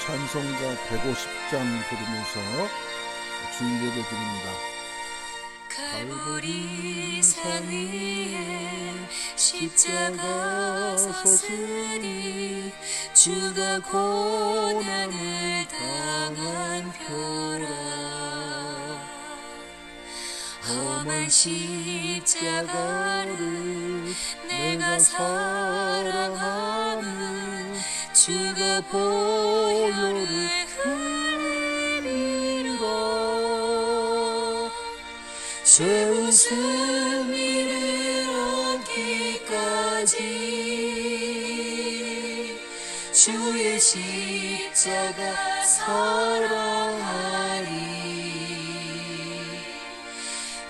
찬송가 150장 부르면서 주일 예배 드립니다. 갈보리 산 위에 십자가 섰으니 주가 고난을 당한 표라. 험한 십자가를 내가 사랑하는 주가 보혈을 흘리라. 죄의 승리를 얻기까지 주의 십자가 사랑하리.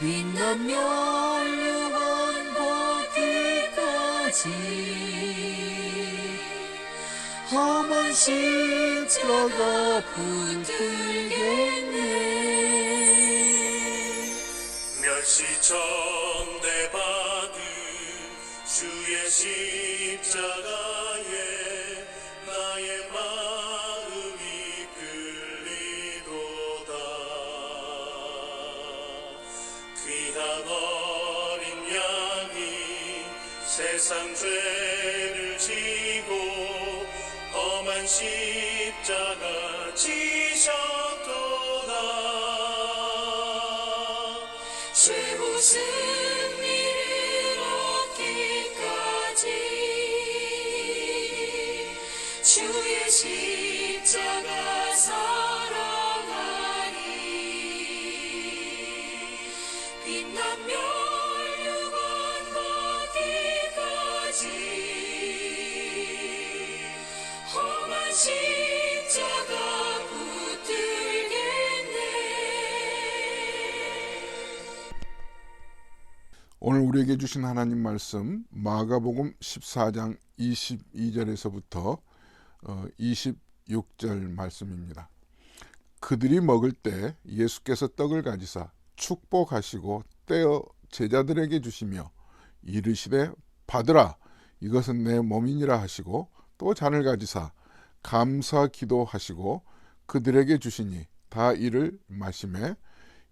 빛나며 영원 받기까지 험한 십자가 붙들겠네. 멸시천대받은 주의 십자가에 나의 마음이 끌리도다. 귀한 어린 양이 세상 죄를 지고 험한 십자가 지셨도다. 최후 승리를 얻기까지 주의 십자가 사랑하리. 빛나며 영원 받기까지 험한 십자가 붙들겠네. 오늘 우리에게 주신 하나님 말씀 마가복음 14장 22절에서부터 26절 말씀입니다. 그들이 먹을 때 예수께서 떡을 가지사 축복하시고 떼어 제자들에게 주시며 이르시되 받으라, 이것은 내 몸이니라 하시고 또 잔을 가지사 감사 기도하시고 그들에게 주시니 다 이를 마시매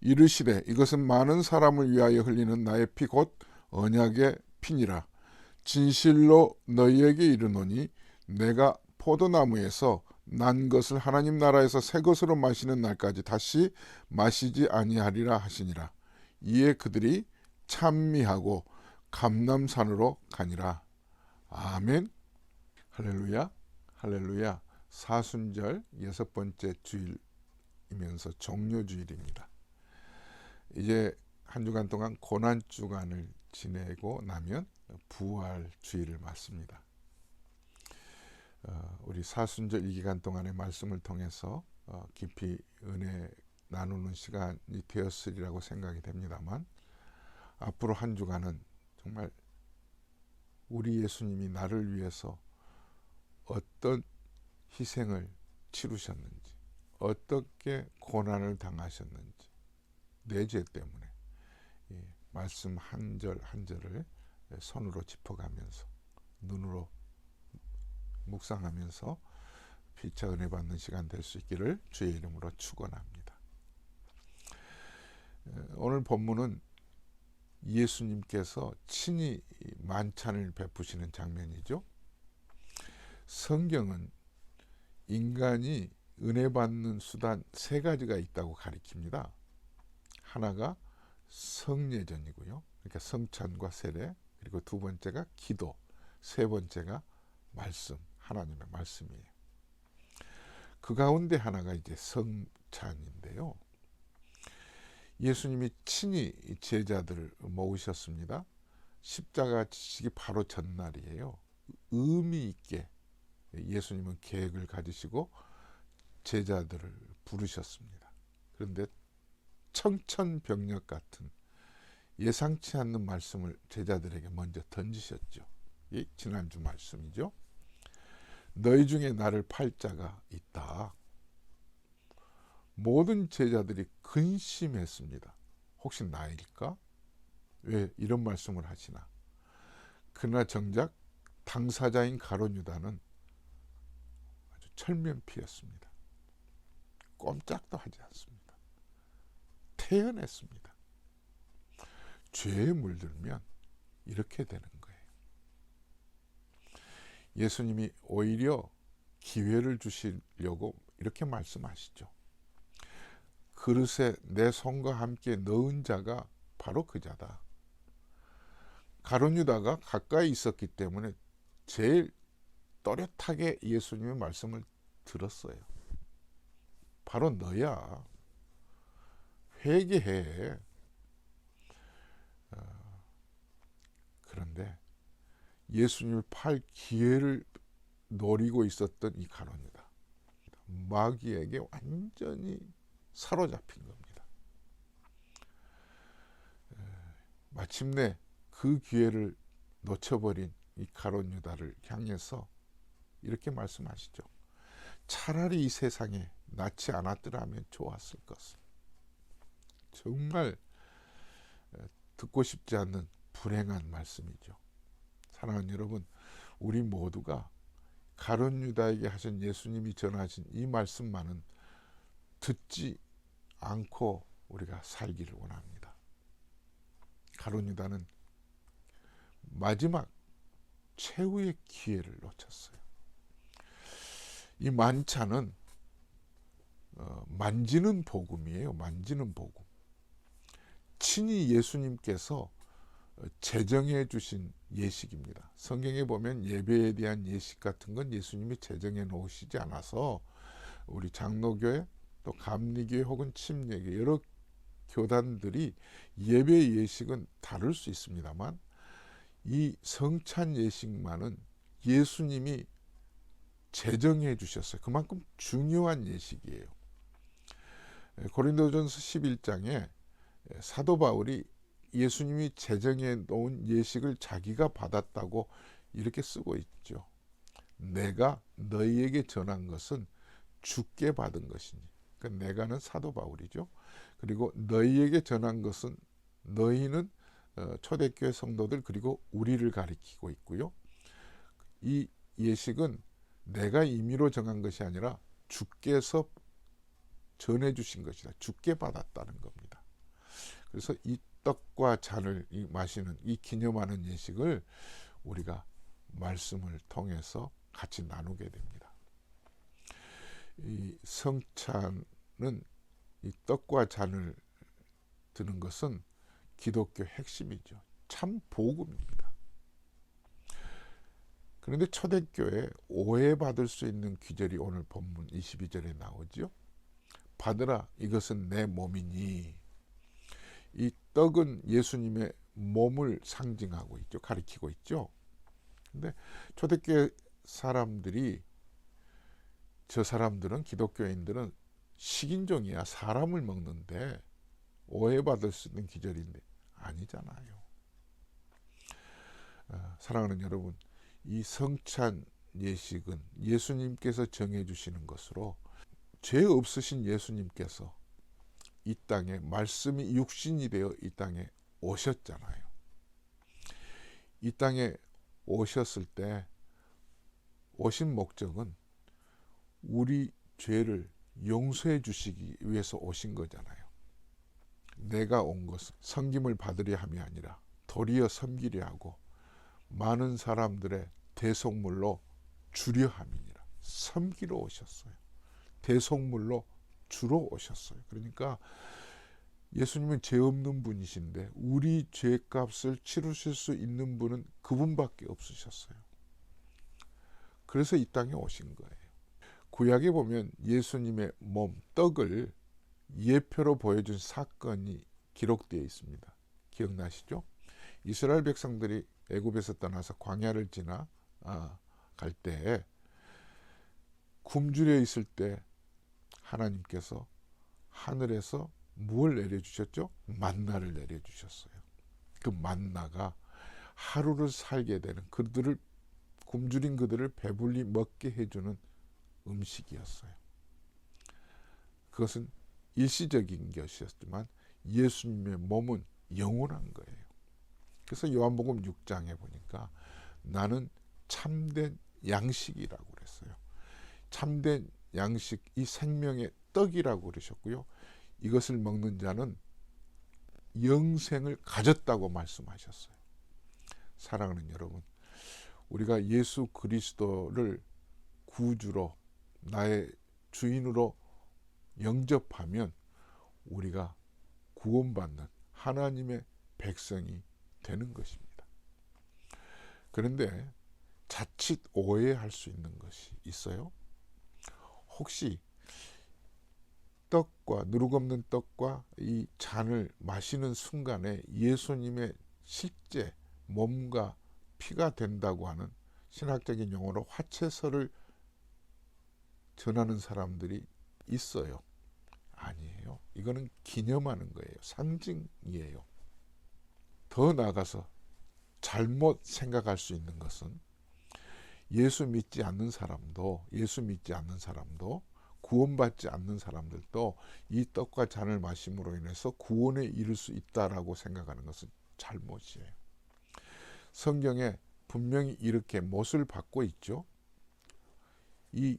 이르시되 이것은 많은 사람을 위하여 흘리는 나의 피 곧 언약의 피니라. 진실로 너희에게 이르노니 내가 포도나무에서 난 것을 하나님 나라에서 새 것으로 마시는 날까지 다시 마시지 아니하리라 하시니라. 이에 그들이 찬미하고 감람산으로 가니라. 아멘. 할렐루야, 할렐루야. 사순절 6번째 주일이면서 종료주일입니다. 이제 한 주간 동안 고난주간을 지내고 나면 부활주일을 맞습니다. 우리 사순절 이 기간 동안의 말씀을 통해서 깊이 은혜 나누는 시간이 되었으리라고 생각이 됩니다만, 앞으로 한 주간은 정말 우리 예수님이 나를 위해서 어떤 희생을 치르셨는지, 어떻게 고난을 당하셨는지, 내 죄 때문에 말씀 한 절 한 절을 손으로 짚어가면서 눈으로 묵상하면서 피차 은혜 받는 시간 될 수 있기를 주의 이름으로 축원합니다. 오늘 본문은 예수님께서 친히 만찬을 베푸시는 장면이죠. 성경은 인간이 은혜 받는 수단 3가지가 있다고 가리킵니다. 하나가 성례전이고요. 그러니까 성찬과 세례, 그리고 2번째가 기도, 3번째가 말씀, 하나님의 말씀이에요. 그 가운데 하나가 이제 성찬인데요. 예수님이 친히 제자들을 모으셨습니다. 십자가 지시기 바로 전날이에요. 의미 있게 예수님은 계획을 가지시고 제자들을 부르셨습니다. 그런데 청천벽력 같은 예상치 않는 말씀을 제자들에게 먼저 던지셨죠. 이 지난주 말씀이죠. 너희 중에 나를 팔 자가 있다. 모든 제자들이 근심했습니다. 혹시 나일까? 왜 이런 말씀을 하시나? 그러나 정작 당사자인 가룟 유다는 아주 철면피였습니다. 꼼짝도 하지 않습니다. 태연했습니다. 죄에 물들면 이렇게 되는 거예요. 예수님이 오히려 기회를 주시려고 이렇게 말씀하시죠. 그릇에 내 손과 함께 넣은 자가 바로 그 자다. 가룟 유다가 가까이 있었기 때문에 제일 또렷하게 예수님의 말씀을 들었어요. 바로 너야. 회개해. 그런데 예수님을 팔 기회를 노리고 있었던 이 가룟 유다, 마귀에게 완전히 사로잡힌 겁니다. 마침내 그 기회를 놓쳐버린 이 가룟 유다를 향해서 이렇게 말씀하시죠. 차라리 이 세상에 낳지 않았더라면 좋았을 것을. 정말 듣고 싶지 않는 불행한 말씀이죠. 사랑하는 여러분, 우리 모두가 가룟 유다에게 하신 예수님이 전하신 이 말씀만은 듣지 않고 우리가 살기를 원합니다. 가룟 유다는 마지막 최후의 기회를 놓쳤어요. 이 만찬은 만지는 복음이에요. 만지는 복음. 친히 예수님께서 제정해 주신 예식입니다. 성경에 보면 예배에 대한 예식 같은 건 예수님이 제정해 놓으시지 않아서 우리 장로교회 또 감리교회 혹은 침례교회 여러 교단들이 예배 예식은 다를 수 있습니다만 이 성찬 예식만은 예수님이 제정해 주셨어요. 그만큼 중요한 예식이에요. 고린도전서 11장에 사도 바울이 예수님이 제정해 놓은 예식을 자기가 받았다고 이렇게 쓰고 있죠. 내가 너희에게 전한 것은 주께 받은 것이니. 그러니까 내가는 사도 바울이죠. 그리고 너희에게 전한 것은, 너희는 초대교회 성도들 그리고 우리를 가리키고 있고요. 이 예식은 내가 임의로 정한 것이 아니라 주께서 전해주신 것이다. 주께 받았다는 겁니다. 그래서 이 떡과 잔을 마시는, 이 기념하는 예식을 우리가 말씀을 통해서 같이 나누게 됩니다. 이 성찬은, 이 떡과 잔을 드는 것은 기독교 핵심이죠. 참 복음입니다. 그런데 초대교회에 오해받을 수 있는 귀절이 오늘 본문 22절에 나오죠. 받으라, 이것은 내 몸이니. 이 떡은 예수님의 몸을 상징하고 있죠. 가리키고 있죠. 근데 초대교회 사람들이, 저 사람들은, 기독교인들은 식인종이야, 사람을 먹는데 오해받을 수 있는 기절인데 아니잖아요. 사랑하는 여러분, 이 성찬 예식은 예수님께서 정해주시는 것으로, 죄 없으신 예수님께서 이 땅에, 말씀이 육신이 되어 이 땅에 오셨잖아요. 이 땅에 오셨을 때 오신 목적은 우리 죄를 용서해 주시기 위해서 오신 거잖아요. 내가 온 것은 섬김을 받으려 함이 아니라 도리어 섬기려 하고 많은 사람들의 대속물로 주려 함이니라. 섬기러 오셨어요. 대속물로 주로 오셨어요. 그러니까 예수님은 죄 없는 분이신데 우리 죄값을 치르실 수 있는 분은 그분밖에 없으셨어요. 그래서 이 땅에 오신 거예요. 구약에 보면 예수님의 몸, 떡을 예표로 보여준 사건이 기록되어 있습니다. 기억나시죠? 이스라엘 백성들이 애굽에서 떠나서 광야를 지나 갈 때 굶주려 있을 때 하나님께서 하늘에서 무엇을 내려주셨죠? 만나를 내려주셨어요. 그 만나가 하루를 살게 되는, 그들을, 굶주린 그들을 배불리 먹게 해주는 음식이었어요. 그것은 일시적인 것이었지만 예수님의 몸은 영원한 거예요. 그래서 요한복음 6장에 보니까 나는 참된 양식이라고 그랬어요. 참된 양식, 이 생명의 떡이라고 그러셨고요. 이것을 먹는 자는 영생을 가졌다고 말씀하셨어요. 사랑하는 여러분, 우리가 예수 그리스도를 구주로 나의 주인으로 영접하면 우리가 구원받는 하나님의 백성이 되는 것입니다. 그런데 자칫 오해할 수 있는 것이 있어요. 혹시 떡과 누룩 없는 떡과 이 잔을 마시는 순간에 예수님의 실제 몸과 피가 된다고 하는 신학적인 용어로 화채설을 전하는 사람들이 있어요. 아니에요. 이거는 기념하는 거예요. 상징이에요. 더 나아가서 잘못 생각할 수 있는 것은 예수 믿지 않는 사람도 구원받지 않는 사람들도 이 떡과 잔을 마심으로 인해서 구원에 이를 수 있다라고 생각하는 것은 잘못이에요. 성경에 분명히 이렇게 못을 받고 있죠. 이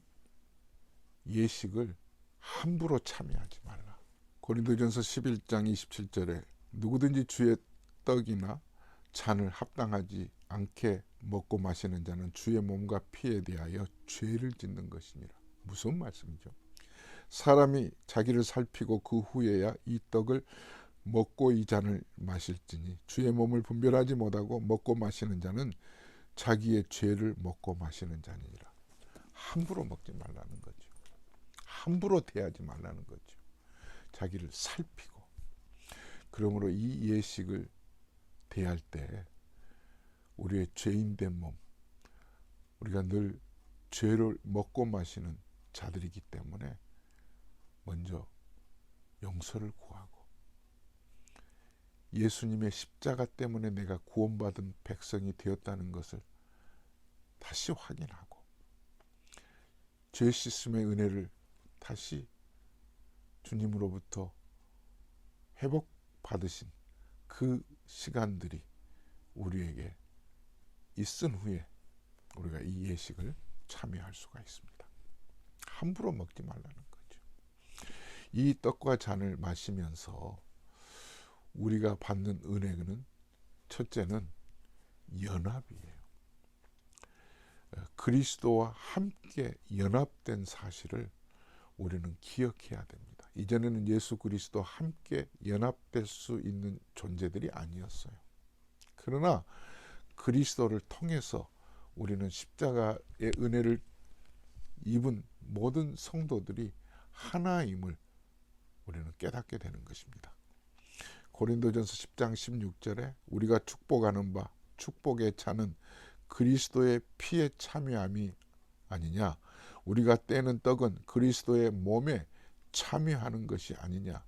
예식을 함부로 참여하지 말라. 고린도전서 11장 27절에 누구든지 주의 떡이나 잔을 합당하지 않게 먹고 마시는 자는 주의 몸과 피에 대하여 죄를 짓는 것이니라. 무슨 말씀이죠? 사람이 자기를 살피고 그 후에야 이 떡을 먹고 이 잔을 마실지니 주의 몸을 분별하지 못하고 먹고 마시는 자는 자기의 죄를 먹고 마시는 자니라. 함부로 먹지 말라는 거죠. 함부로 대하지 말라는 거죠. 자기를 살피고. 그러므로 이 예식을 대할 때 우리의 죄인된 몸, 우리가 늘 죄를 먹고 마시는 자들이기 때문에 먼저 용서를 구하고 예수님의 십자가 때문에 내가 구원받은 백성이 되었다는 것을 다시 확인하고 죄 씻음의 은혜를 다시 주님으로부터 회복받으신 그 시간들이 우리에게 있은 후에 우리가 이 예식을 참여할 수가 있습니다. 함부로 먹지 말라는 거죠. 이 떡과 잔을 마시면서 우리가 받는 은혜는 첫째는 연합이에요. 그리스도와 함께 연합된 사실을 우리는 기억해야 됩니다. 이전에는 예수 그리스도와 함께 연합될 수 있는 존재들이 아니었어요. 그러나 그리스도를 통해서 우리는 십자가의 은혜를 입은 모든 성도들이 하나임을 우리는 깨닫게 되는 것입니다. 고린도전서 10장 16절에 우리가 축복하는 바 축복의 차는 그리스도의 피에 참여함이 아니냐, 우리가 떼는 떡은 그리스도의 몸에 참여하는 것이 아니냐,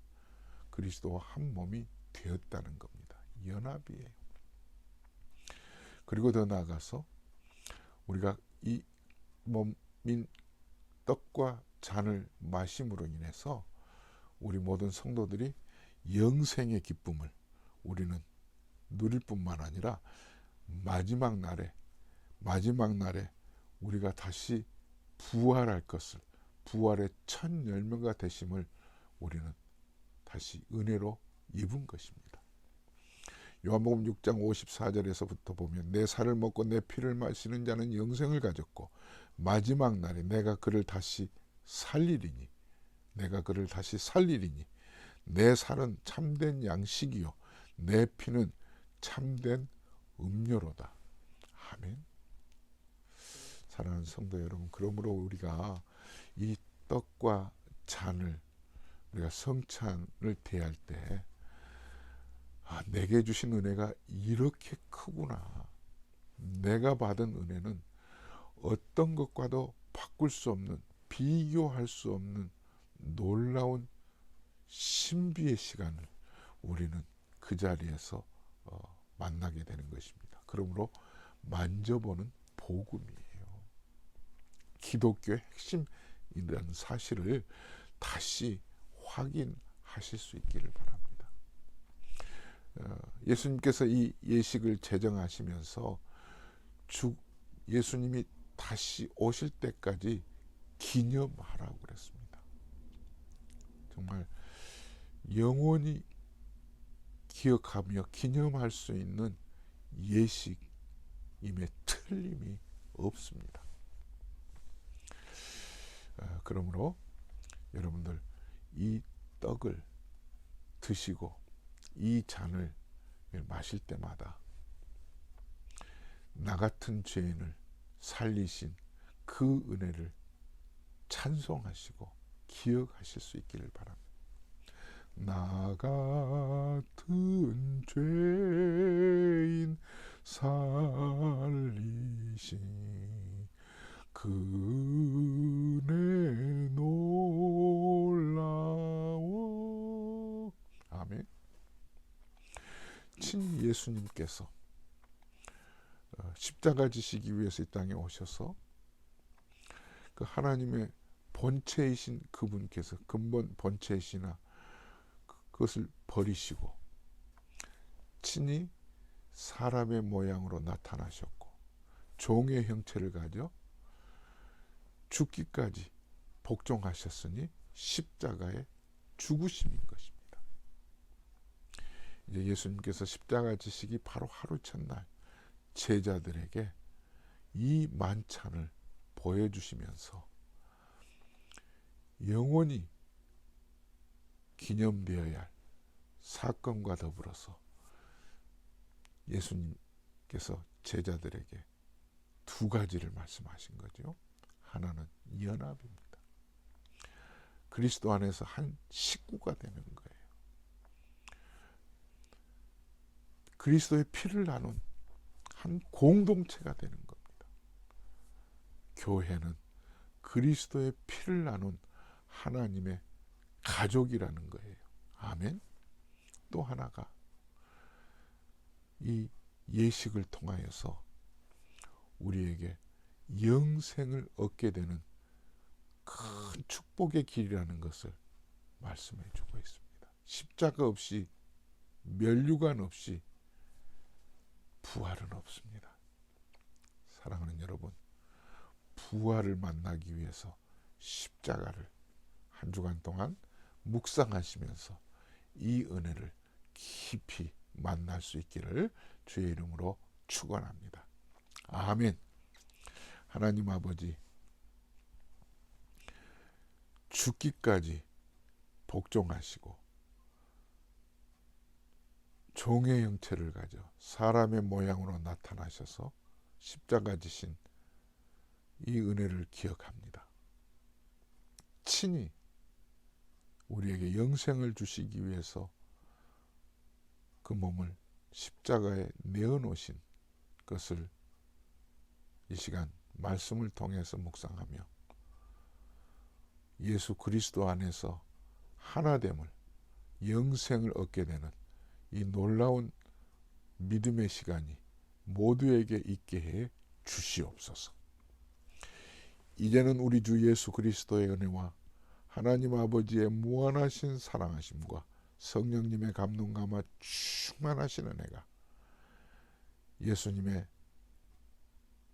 그리스도와 한 몸이 되었다는 겁니다. 연합이에요. 그리고 더 나아가서 우리가 이 몸인 떡과 잔을 마심으로 인해서 우리 모든 성도들이 영생의 기쁨을 우리는 누릴 뿐만 아니라 마지막 날에 우리가 다시 부활할 것을, 부활의 첫 열매가 되심을 우리는 다시 은혜로 입은 것입니다. 요한복음 6장 54절에서부터 보면 내 살을 먹고 내 피를 마시는 자는 영생을 가졌고 마지막 날에 내가 그를 다시 살리리니 내 살은 참된 양식이요 내 피는 참된 음료로다. 아멘. 사랑하는 성도 여러분, 그러므로 우리가 이 떡과 잔을 우리가 성찬을 대할 때 내게 주신 은혜가 이렇게 크구나. 내가 받은 은혜는 어떤 것과도 바꿀 수 없는, 비교할 수 없는 놀라운 신비의 시간을 우리는 그 자리에서 만나게 되는 것입니다. 그러므로 만져보는 복음이에요. 기독교의 핵심이라는 사실을 다시 확인하실 수 있기를 바랍니다. 예수님께서 이 예식을 제정하시면서 예수님이 다시 오실 때까지 기념하라고 그랬습니다. 정말 영원히 기억하며 기념할 수 있는 예식임에 틀림이 없습니다. 그러므로 여러분들 이 떡을 드시고 이 잔을 마실 때마다 나 같은 죄인을 살리신 그 은혜를 찬송하시고 기억하실 수 있기를 바랍니다. 나 같은 죄인 살리신 그 은혜 놀라워. 아멘. 친 예수님께서 십자가 지시기 위해서 이 땅에 오셔서 그 하나님의 본체이신 그분께서 근본 본체이시나 그것을 버리시고 친히 사람의 모양으로 나타나셨고 종의 형체를 가져 죽기까지 복종하셨으니 십자가의 죽으심인 것입니다. 이제 예수님께서 십자가 지시기 바로 하루 첫날 제자들에게 이 만찬을 보여주시면서 영원히 기념되어야 할 사건과 더불어서 예수님께서 제자들에게 두 가지를 말씀하신 거죠. 하나는 연합입니다. 그리스도 안에서 한 식구가 되는 거예요. 그리스도의 피를 나눈 한 공동체가 되는 겁니다. 교회는 그리스도의 피를 나눈 하나님의 가족이라는 거예요. 아멘. 또 하나가 이 예식을 통하여서 우리에게 영생을 얻게 되는 큰 축복의 길이라는 것을 말씀해 주고 있습니다. 십자가 없이 면류관 없이 부활은 없습니다. 사랑하는 여러분, 부활을 만나기 위해서 십자가를 한 주간 동안 묵상하시면서 이 은혜를 깊이 만날 수 있기를 주의 이름으로 축원합니다. 아멘. 하나님 아버지, 죽기까지 복종하시고 종의 형체를 가져 사람의 모양으로 나타나셔서 십자가 지신 이 은혜를 기억합니다. 친히 우리에게 영생을 주시기 위해서 그 몸을 십자가에 내어놓으신 것을 이 시간 말씀을 통해서 묵상하며 예수 그리스도 안에서 하나됨을, 영생을 얻게 되는 이 놀라운 믿음의 시간이 모두에게 있게 해 주시옵소서. 이제는 우리 주 예수 그리스도의 은혜와 하나님 아버지의 무한하신 사랑하심과 성령님의 감동감화 충만하신 은혜가 예수님의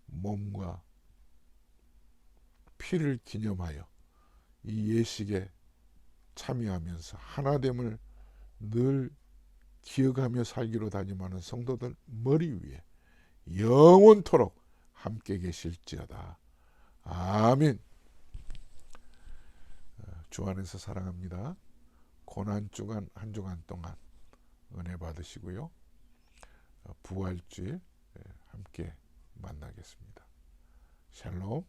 몸과 피를 기념하여 이 예식에 참여하면서 하나됨을 늘 기억하며 살기로 다짐하는 성도들 머리 위에 영원토록 함께 계실지어다. 아멘. 주 안에서 사랑합니다. 고난주간 한 주간 동안 은혜 받으시고요. 부활주일 함께 만나겠습니다. 샬롬.